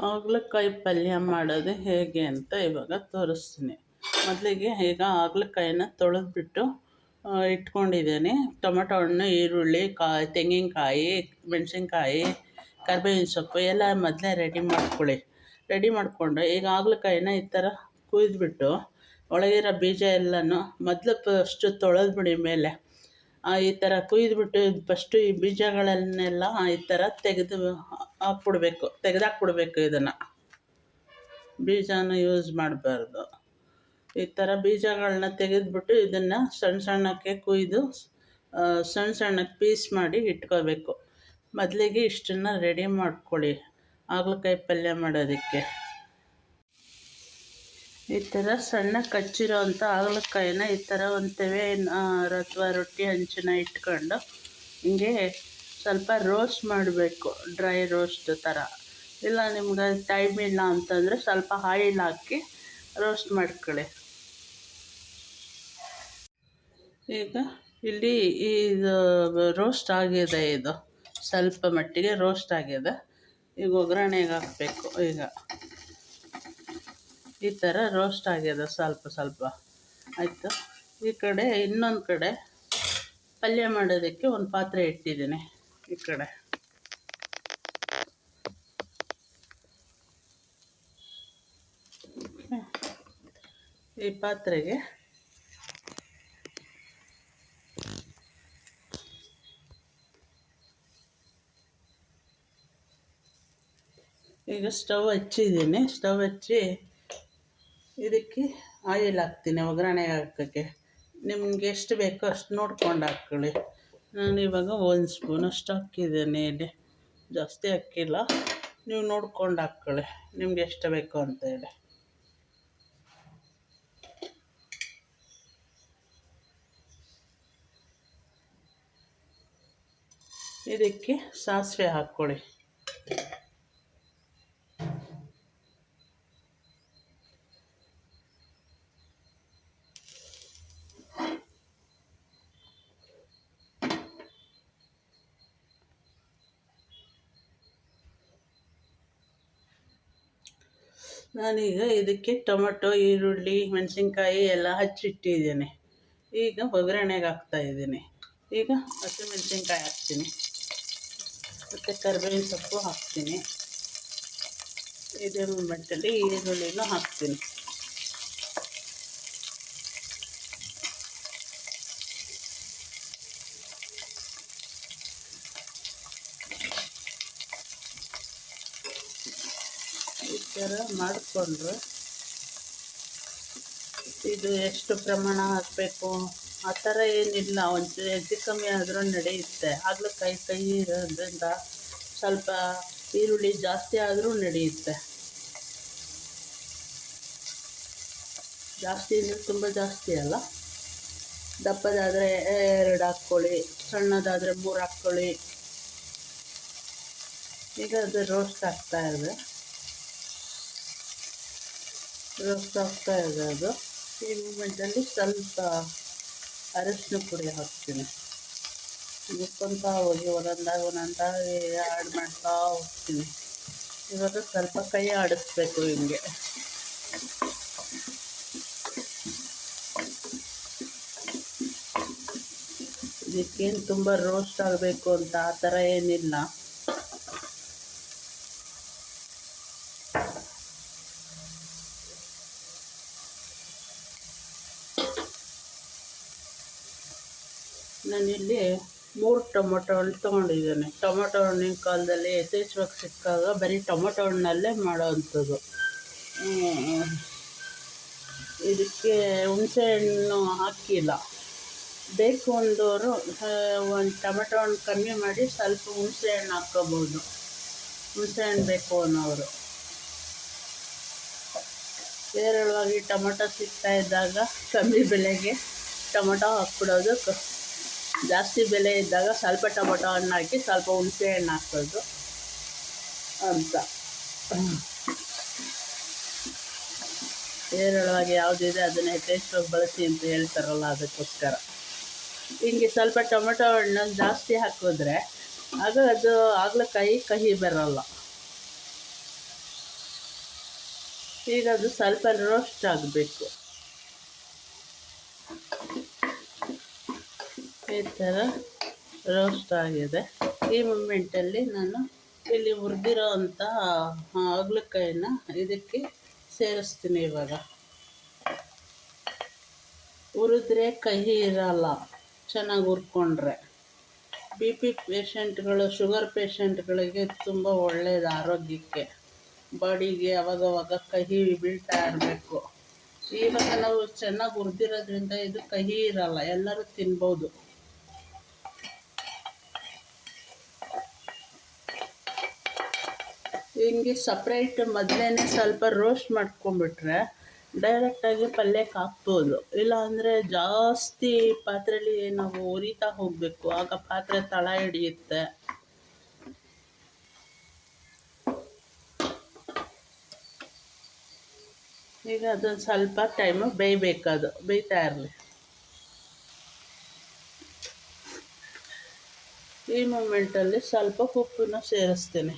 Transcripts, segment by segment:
ಹಾಗಲಕಾಯಿ ಪಲ್ಯ ಮಾಡೋದು ಹೇಗೆ ಅಂತ ಇವಾಗ ತೋರಿಸ್ತೀನಿ. ಮೊದಲಿಗೆ ಈಗ ಹಾಗಲಕಾಯಿನ ತೊಳೆದ್ಬಿಟ್ಟು ಇಟ್ಕೊಂಡಿದ್ದೀನಿ. ಟೊಮೊಟೊ ಹಣ್ಣು, ಈರುಳ್ಳಿ, ತೆಂಗಿನಕಾಯಿ, ಮೆಣಸಿನ್ಕಾಯಿ, ಕರಿಬೇವಿನ ಸೊಪ್ಪು ಎಲ್ಲ ಮೊದಲೇ ರೆಡಿ ಮಾಡ್ಕೊಳ್ಳಿ. ರೆಡಿ ಮಾಡಿಕೊಂಡು ಈಗ ಹಾಗಲಕಾಯಿನ ಈ ಥರ ಕುಯ್ದುಬಿಟ್ಟು ಒಳಗಿರೋ ಬೀಜ ಎಲ್ಲನೂ ಮೊದಲು ಫಸ್ಟು ತೊಳೆದ್ಬಿಡಿ. ಮೇಲೆ ಈ ಥರ ಕುಯ್ದುಬಿಟ್ಟು ಫಸ್ಟು ಈ ಬೀಜಗಳನ್ನೆಲ್ಲ ಈ ಥರ ತೆಗೆದಾಕ್ಬಿಡ್ಬೇಕು. ಇದನ್ನು ಬೀಜನ ಯೂಸ್ ಮಾಡಬಾರ್ದು. ಈ ಥರ ಬೀಜಗಳನ್ನ ತೆಗೆದುಬಿಟ್ಟು ಇದನ್ನು ಸಣ್ಣ ಸಣ್ಣಕ್ಕೆ ಕುಯ್ದು ಸಣ್ಣಕ್ಕೆ ಪೀಸ್ ಮಾಡಿ ಇಟ್ಕೋಬೇಕು. ಮೊದಲಿಗೆ ಇಷ್ಟನ್ನು ರೆಡಿ ಮಾಡ್ಕೊಳ್ಳಿ ಹಾಗಲಕಾಯಿ ಪಲ್ಯ ಮಾಡೋದಕ್ಕೆ. ಈ ಥರ ಸಣ್ಣ ಕಚ್ಚಿರೋ ಅಂಥ ಹಾಗಲಕಾಯಿನ ಈ ಥರ ಒಂದು ತವೆ ಅಥವಾ ರೊಟ್ಟಿ ಹಂಚನ್ನ ಇಟ್ಕೊಂಡು ಹಿಂಗೆ ಸ್ವಲ್ಪ ರೋಸ್ಟ್ ಮಾಡಬೇಕು, ಡ್ರೈ ರೋಸ್ಟ್ ಥರ. ಇಲ್ಲ ನಿಮ್ಗೆ ಟೈಮ್ ಇಲ್ಲ ಅಂತಂದರೆ ಸ್ವಲ್ಪ ಆಯಿಲ್ ಹಾಕಿ ರೋಸ್ಟ್ ಮಾಡ್ಕೊಳ್ಳಿ. ಈಗ ಇಲ್ಲಿ ಇದು ರೋಸ್ಟ್ ಆಗಿದೆ, ಇದು ಸ್ವಲ್ಪ ಮಟ್ಟಿಗೆ ರೋಸ್ಟ್ ಆಗಿದೆ. ಈಗ ಒಗ್ಗರಣೆಗೆ ಹಾಕಬೇಕು. ಈಗ ಈ ಥರ ರೋಸ್ಟ್ ಆಗಿದೆ ಸ್ವಲ್ಪ ಆಯಿತು. ಈ ಕಡೆ ಇನ್ನೊಂದು ಕಡೆ ಪಲ್ಯ ಮಾಡೋದಕ್ಕೆ ಒಂದು ಪಾತ್ರೆ ಇಟ್ಟಿದ್ದೀನಿ. ಈ ಕಡೆ ಈ ಪಾತ್ರೆಗೆ ಈಗ ಸ್ಟವ್ ಹಚ್ಚಿದ್ದೀನಿ. ಸ್ಟವ್ ಹಚ್ಚಿ ಇದಕ್ಕೆ ಆಯಿಲ್ ಹಾಕ್ತೀನಿ ಒಗ್ಗರಣೆಗೆ ಹಾಕೋಕ್ಕೆ. ನಿಮ್ಗೆ ಎಷ್ಟು ಬೇಕೋ ಅಷ್ಟು ನೋಡ್ಕೊಂಡು ಹಾಕ್ಕೊಳ್ಳಿ. ನಾನು ಇವಾಗ 1 ಸ್ಪೂನಷ್ಟು ಹಾಕಿದ್ದೀನಿ. ಇಲ್ಲಿ ಜಾಸ್ತಿ ಹಾಕಿಲ್ಲ, ನೀವು ನೋಡ್ಕೊಂಡು ಹಾಕ್ಕೊಳ್ಳಿ ನಿಮ್ಗೆ ಎಷ್ಟು ಬೇಕು ಅಂತೇಳಿ. ಇದಕ್ಕೆ ಸಾಸಿವೆ ಹಾಕ್ಕೊಳ್ಳಿ. ನಾನೀಗ ಇದಕ್ಕೆ ಟೊಮೊಟೊ, ಈರುಳ್ಳಿ, ಮೆಣಸಿನ್ಕಾಯಿ ಎಲ್ಲ ಹಚ್ಚಿಟ್ಟಿದ್ದೀನಿ. ಈಗ ಒಗ್ಗರಣೆಗೆ ಹಾಕ್ತಾಯಿದ್ದೀನಿ. ಈಗ ಹಸಿಮೆಣಸಿನ್ಕಾಯಿ ಹಾಕ್ತೀನಿ ಮತ್ತು ಕರಿಬೇವಿನ ಸೊಪ್ಪು ಹಾಕ್ತೀನಿ. ಇದೇ ಮೂಮೆಂಟಲ್ಲಿ ಈರುಳ್ಳಿನೂ ಹಾಕ್ತೀನಿ. ಈ ಥರ ಮಾಡಿಕೊಂಡ್ರೆ ಇದು ಎಷ್ಟು ಪ್ರಮಾಣ ಹಾಕಬೇಕು ಆ ಥರ ಏನಿಲ್ಲ. ಒಂದು ಹೆಚ್ಚು ಕಮ್ಮಿ ಆದರೂ ನಡೆಯುತ್ತೆ. ಹಾಗಲಕಾಯಿ ಕೈ ಇರೋದ್ರಿಂದ ಸ್ವಲ್ಪ ಈರುಳ್ಳಿ ಜಾಸ್ತಿ ಆದರೂ ನಡೆಯುತ್ತೆ. ಜಾಸ್ತಿ ಅಂದರೆ ತುಂಬ ಜಾಸ್ತಿ ಅಲ್ಲ. ದಪ್ಪದಾದರೆ 2 ಹಾಕ್ಕೊಳ್ಳಿ, ಸಣ್ಣದಾದರೆ 3 ಹಾಕ್ಕೊಳ್ಳಿ. ಈಗ ಅದು ರೋಸ್ಟ್ ಆಗ್ತಾ ಇದೆ ಅದು. ಈ ಮೂಮೆಂಟಲ್ಲಿ ಸ್ವಲ್ಪ ಅರಶಿನ ಪುಡಿ ಹಾಕ್ತೀನಿ. ಮುಕ್ಕೊತಾ ಹೋಗಿ ಒಂದೊಂದಾಗಿ ಆ್ಯಡ್ ಮಾಡ್ತಾ ಹೋಗ್ತೀನಿ. ಇವಾಗ ಸ್ವಲ್ಪ ಕೈ ಆಡಿಸ್ಬೇಕು ಹಿಂಗೆ. ಇದಕ್ಕೇನು ತುಂಬ ರೋಸ್ಟ್ ಆಗಬೇಕು ಅಂತ ಆ ಥರ ಏನಿಲ್ಲ. ನಾನಿಲ್ಲಿ 3 ಟೊಮೊಟೊ ಹಣ್ಣು ತೊಗೊಂಡಿದ್ದೇನೆ. ಟೊಮೊಟೊ ಹಣ್ಣಿನ ಕಾಲದಲ್ಲಿ ಯಥೇಚ್ಛವಾಗಿ ಸಿಕ್ಕಾಗ ಬರೀ ಟೊಮೊಟೊ ಹಣ್ಣಲ್ಲೇ ಮಾಡೋವಂಥದ್ದು. ಇದಕ್ಕೆ ಹುಣಸೆಹಣ್ಣು ಹಾಕಿಲ್ಲ. ಬೇಕು ಅಂದವರು ಒಂದು ಟೊಮೊಟೊ ಹಣ್ಣು ಕಮ್ಮಿ ಮಾಡಿ ಸ್ವಲ್ಪ ಹುಣಸೆಹಣ್ಣು ಹಾಕ್ಕೋಬೋದು. ಹುಣಸೆಹಣ್ಣು ಬೇಕು ಅನ್ನೋರು. ಹೇರಳವಾಗಿ ಟೊಮೊಟೊ ಸಿಗ್ತಾ ಇದ್ದಾಗ ಕಮ್ಮಿ ಬೆಲೆಗೆ ಟೊಮೊಟೊ ಹಾಕ್ಬಿಡೋದು. ಜಾಸ್ತಿ ಬೆಲೆ ಇದ್ದಾಗ ಸ್ವಲ್ಪ ಟೊಮೊಟೊ ಹಣ್ಣು ಹಾಕಿ ಸ್ವಲ್ಪ ಹುಣಸೆ ಹಣ್ಣು ಹಾಕೋದು ಅಂತ. ಹೇರಳವಾಗಿ ಯಾವುದಿದೆ ಅದನ್ನು ಯಥೇಚ್ಛವಾಗಿ ಬಳಸಿ ಅಂತ ಹೇಳ್ತಾರಲ್ಲ, ಅದಕ್ಕೋಸ್ಕರ ಹಿಂಗೆ ಸ್ವಲ್ಪ ಟೊಮೊಟೊ ಹಣ್ಣು ಜಾಸ್ತಿ ಹಾಕಿದ್ರೆ ಆಗ ಅದು ಹಾಗಲಕಾಯಿ ಕಹಿ ಬರೋಲ್ಲ. ಈಗ ಅದು ಸ್ವಲ್ಪ ರೋಸ್ಟ್ ಆಗಬೇಕು. ಈ ಥರ ರೋಸ್ಟ್ ಆಗಿದೆ. ಈ ಮೂಮೆಂಟಲ್ಲಿ ನಾನು ಇಲ್ಲಿ ಹುರಿದಿರೋ ಅಂಥ ಹಾಗಲಕಾಯಿನ ಇದಕ್ಕೆ ಸೇರಿಸ್ತೀನಿ. ಇವಾಗ ಹುರಿದ್ರೆ ಕಹಿ ಇರಲ್ಲ, ಚೆನ್ನಾಗಿ ಹುರ್ಕೊಂಡ್ರೆ. ಬಿ ಪಿ ಪೇಷಂಟ್ಗಳು, ಶುಗರ್ ಪೇಷಂಟ್ಗಳಿಗೆ ತುಂಬ ಒಳ್ಳೆಯದು ಆರೋಗ್ಯಕ್ಕೆ, ಬಾಡಿಗೆ ಅವಾಗವಾಗ ಕಹಿ ಬೀಳ್ತಾ ಇರಬೇಕು. ಇವಾಗ ನಾವು ಚೆನ್ನಾಗಿ ಹುರಿದಿರೋದ್ರಿಂದ ಇದು ಕಹಿ ಇರಲ್ಲ, ಎಲ್ಲರೂ ತಿನ್ಬೋದು. ಹಿಂಗೆ ಸಪ್ರೇಟ್ ಮೊದಲೇ ಸ್ವಲ್ಪ ರೋಸ್ಟ್ ಮಾಡ್ಕೊಂಬಿಟ್ರೆ ಡೈರೆಕ್ಟಾಗಿ ಪಲ್ಯಕ್ಕೆ ಹಾಕ್ಬೋದು. ಇಲ್ಲಾಂದರೆ ಜಾಸ್ತಿ ಪಾತ್ರೆಯಲ್ಲಿ ನಾವು ಹುರಿತಾ ಹೋಗಬೇಕು, ಆಗ ಪಾತ್ರೆ ತಳ ಹಿಡಿಯುತ್ತೆ. ಈಗ ಅದೊಂದು ಸ್ವಲ್ಪ ಟೈಮು ಬೇಯಬೇಕದು, ಬೇಯ್ತಾ ಇರಲಿ. ಈ ಮೂಮೆಂಟಲ್ಲಿ ಸ್ವಲ್ಪ ಉಪ್ಪನ್ನು ಸೇರಿಸ್ತೇನೆ.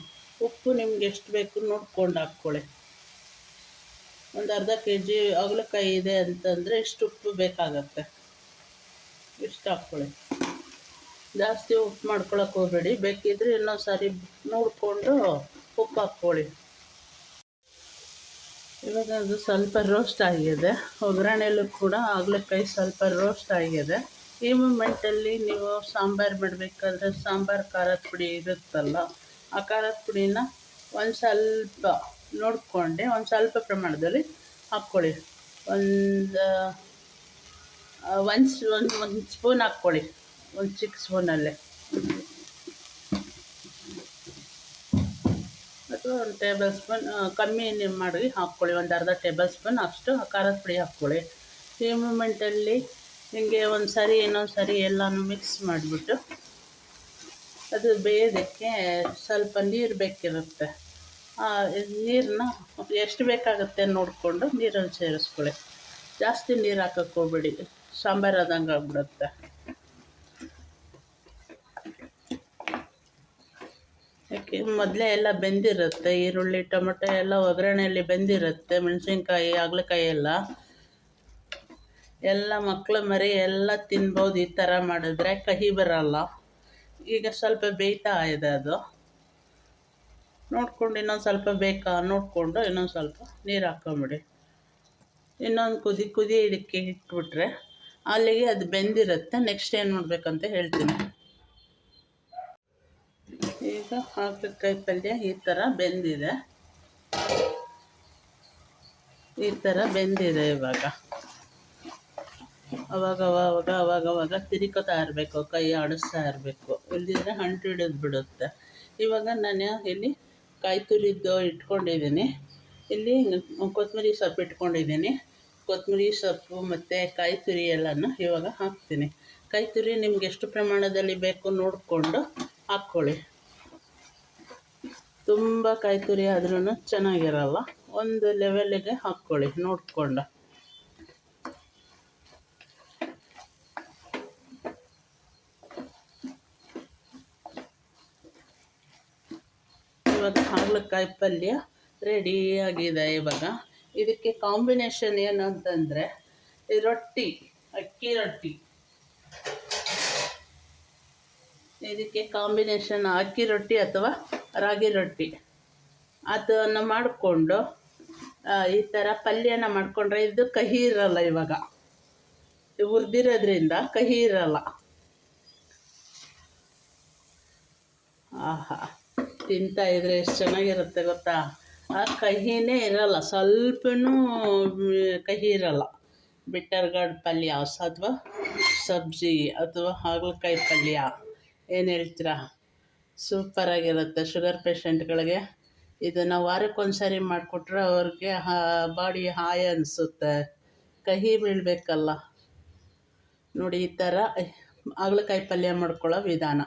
ಉಪ್ಪು ನಿಮ್ಗೆ ಎಷ್ಟು ಬೇಕು ನೋಡ್ಕೊಂಡು ಹಾಕ್ಕೊಳ್ಳಿ. ಒಂದು ಅರ್ಧ kg ಹಾಗಲಕಾಯಿ ಇದೆ ಅಂತಂದರೆ ಇಷ್ಟು ಉಪ್ಪು ಬೇಕಾಗತ್ತೆ, ಇಷ್ಟು ಹಾಕ್ಕೊಳ್ಳಿ. ಜಾಸ್ತಿ ಉಪ್ಪು ಮಾಡ್ಕೊಳಕ್ಕೆ ಹೋಗಬೇಡಿ, ಬೇಕಿದ್ರೆ ಇನ್ನೊಂದು ಸಾರಿ ನೋಡಿಕೊಂಡು ಉಪ್ಪು ಹಾಕ್ಕೊಳ್ಳಿ. ಇವಾಗ ಅದು ಸ್ವಲ್ಪ ರೋಸ್ಟ್ ಆಗಿದೆ. ಒಗ್ಗರಣೆಯಲ್ಲೂ ಕೂಡ ಹಾಗಲಕಾಯಿ ಸ್ವಲ್ಪ ರೋಸ್ಟ್ ಆಗಿದೆ. ಈ ಮೂಮೆಂಟಲ್ಲಿ ನೀವು ಸಾಂಬಾರು ಮಾಡಬೇಕಾದ್ರೆ ಸಾಂಬಾರು ಖಾರದ ಪುಡಿ ಇರುತ್ತಲ್ಲ, ಆ ಖಾರದ ಪುಡಿನ ಒಂದು ಸ್ವಲ್ಪ ನೋಡಿಕೊಂಡೆ ಒಂದು ಸ್ವಲ್ಪ ಪ್ರಮಾಣದಲ್ಲಿ ಹಾಕ್ಕೊಳ್ಳಿ. ಒಂದು ಸ್ಪೂನ್ ಹಾಕ್ಕೊಳ್ಳಿ, ಒಂದು ಚಿಕ್ಕ ಸ್ಪೂನಲ್ಲೇ, ಅಥವಾ ಒಂದು ಟೇಬಲ್ ಸ್ಪೂನ್ ಕಮ್ಮಿ ಮಾಡಿ ಹಾಕ್ಕೊಳ್ಳಿ. ಒಂದು ಅರ್ಧ ಟೇಬಲ್ ಸ್ಪೂನ್ ಅಷ್ಟು ಖಾರದ ಪುಡಿ ಹಾಕ್ಕೊಳ್ಳಿ. ಈ ಮೂಮೆಂಟಲ್ಲಿ ಹಿಂಗೆ ಒಂದು ಸಾರಿ ಇನ್ನೊಂದು ಸಾರಿ ಎಲ್ಲನೂ ಮಿಕ್ಸ್ ಮಾಡಿಬಿಟ್ಟು ಅದು ಬೇಯೋದಕ್ಕೆ ಸ್ವಲ್ಪ ನೀರು ಬೇಕಿರುತ್ತೆ. ನೀರನ್ನ ಎಷ್ಟು ಬೇಕಾಗುತ್ತೆ ನೋಡಿಕೊಂಡು ನೀರನ್ನು ಸೇರಿಸ್ಕೊಳ್ಳಿ. ಜಾಸ್ತಿ ನೀರು ಹಾಕಕ್ಕೆ ಹೋಗ್ಬೇಡಿ, ಸಾಂಬಾರು ಆದಂಗೆ ಆಗ್ಬಿಡುತ್ತೆ. ಯಾಕೆ ಮೊದಲೇ ಎಲ್ಲ ಬೆಂದಿರುತ್ತೆ, ಈರುಳ್ಳಿ ಟೊಮೆಟೊ ಎಲ್ಲ ಒಗ್ಗರಣೆಯಲ್ಲಿ ಬೆಂದಿರುತ್ತೆ, ಮೆಣಸಿನ್ಕಾಯಿ ಹಾಗಲಕಾಯಿ ಎಲ್ಲ ಮಕ್ಕಳು ಮರಿ ಎಲ್ಲ ತಿನ್ಬೋದು. ಈ ಥರ ಮಾಡಿದ್ರೆ ಕಹಿ ಬರಲ್ಲ. ಈಗ ಸ್ವಲ್ಪ ಬೇಯ್ತಾ ಇದೆ ಅದು, ನೋಡ್ಕೊಂಡು ಇನ್ನೊಂದು ಸ್ವಲ್ಪ ಬೇಕಾ ನೋಡಿಕೊಂಡು ಇನ್ನೊಂದು ಸ್ವಲ್ಪ ನೀರು ಹಾಕ್ಕೊಂಬಿಡಿ. ಇನ್ನೊಂದು ಕುದಿ ಇದಕ್ಕೆ ಇಟ್ಬಿಟ್ರೆ ಅಲ್ಲಿಗೆ ಅದು ಬೆಂದಿರುತ್ತೆ. ನೆಕ್ಸ್ಟ್ ಏನು ಮಾಡಬೇಕಂತ ಹೇಳ್ತೀನಿ. ಈಗ ಹಾಗಲಕಾಯಿ ಪಲ್ಯ ಈ ಥರ ಬೆಂದಿದೆ, ಇವಾಗ ಅವಾಗವಾಗ ತಿರುಕೋತಾ ಇರಬೇಕು, ಕೈ ಆಡಿಸ್ತಾ ಇರಬೇಕು, ಇಲ್ಲದಿದ್ರೆ ಅಂಟು ಹಿಡಿದು ಬಿಡುತ್ತೆ. ಇವಾಗ ನಾನು ಇಲ್ಲಿ ಕಾಯಿ ತುರಿದು ಇಟ್ಕೊಂಡಿದ್ದೀನಿ. ಇಲ್ಲಿ ಕೊತ್ತಂಬರಿ ಸೊಪ್ಪು ಇಟ್ಕೊಂಡಿದ್ದೀನಿ. ಕೊತ್ತಂಬರಿ ಸೊಪ್ಪು ಮತ್ತು ಕಾಯಿ ತುರಿ ಎಲ್ಲನೂ ಇವಾಗ ಹಾಕ್ತೀನಿ. ಕಾಯಿ ತುರಿ ನಿಮ್ಗೆ ಎಷ್ಟು ಪ್ರಮಾಣದಲ್ಲಿ ಬೇಕು ನೋಡಿಕೊಂಡು ಹಾಕ್ಕೊಳ್ಳಿ. ತುಂಬ ಕಾಯಿ ತುರಿ ಆದ್ರೂ ಚೆನ್ನಾಗಿರಲ್ಲ, ಒಂದು ಲೆವೆಲ್ಗೆ ಹಾಕ್ಕೊಳ್ಳಿ ನೋಡಿಕೊಂಡು. ಇವಾಗ ಹಾಗಲಕಾಯಿ ಪಲ್ಯ ರೆಡಿಯಾಗಿದೆ. ಇವಾಗ ಇದಕ್ಕೆ ಕಾಂಬಿನೇಷನ್ ಏನು ಅಂತಂದರೆ ರೊಟ್ಟಿ, ಅಕ್ಕಿ ರೊಟ್ಟಿ. ಇದಕ್ಕೆ ಕಾಂಬಿನೇಷನ್ ಅಕ್ಕಿ ರೊಟ್ಟಿ ಅಥವಾ ರಾಗಿ ರೊಟ್ಟಿ ಅದನ್ನು ಮಾಡಿಕೊಂಡು ಈ ಥರ ಪಲ್ಯನ ಮಾಡಿಕೊಂಡ್ರೆ ಇದು ಕಹಿ ಇರಲ್ಲ. ಇವಾಗ ಹುರಿದಿರೋದ್ರಿಂದ ಕಹಿ ಇರಲ್ಲ. ಆಹಾ, ತಿಂತಾಯಿದ್ರೆ ಎಷ್ಟು ಚೆನ್ನಾಗಿರುತ್ತೆ ಗೊತ್ತಾ. ಆ ಕಹಿನೇ ಇರಲ್ಲ, ಸ್ವಲ್ಪನೂ ಕಹಿ ಇರಲ್ಲ. ಬಿಟ್ಟರ್ಗಾಡ್ ಪಲ್ಯ ಅಥವಾ ಸಬ್ಜಿ ಅಥವಾ ಹಾಗಲಕಾಯಿ ಪಲ್ಯ ಏನು ಹೇಳ್ತೀರಾ, ಸೂಪರಾಗಿರುತ್ತೆ. ಶುಗರ್ ಪೇಷಂಟ್ಗಳಿಗೆ ಇದನ್ನು ವಾರಕ್ಕೊಂದು ಸಾರಿ ಮಾಡಿಕೊಟ್ರೆ ಅವ್ರಿಗೆ ಬಾಡಿ ಹಾಯ್ ಅನಿಸುತ್ತೆ. ಕಹಿ ಬೀಳಬೇಕಲ್ಲ ನೋಡಿ. ಈ ಥರ ಹಾಗಲಕಾಯಿ ಪಲ್ಯ ಮಾಡ್ಕೊಳ್ಳೋ ವಿಧಾನ.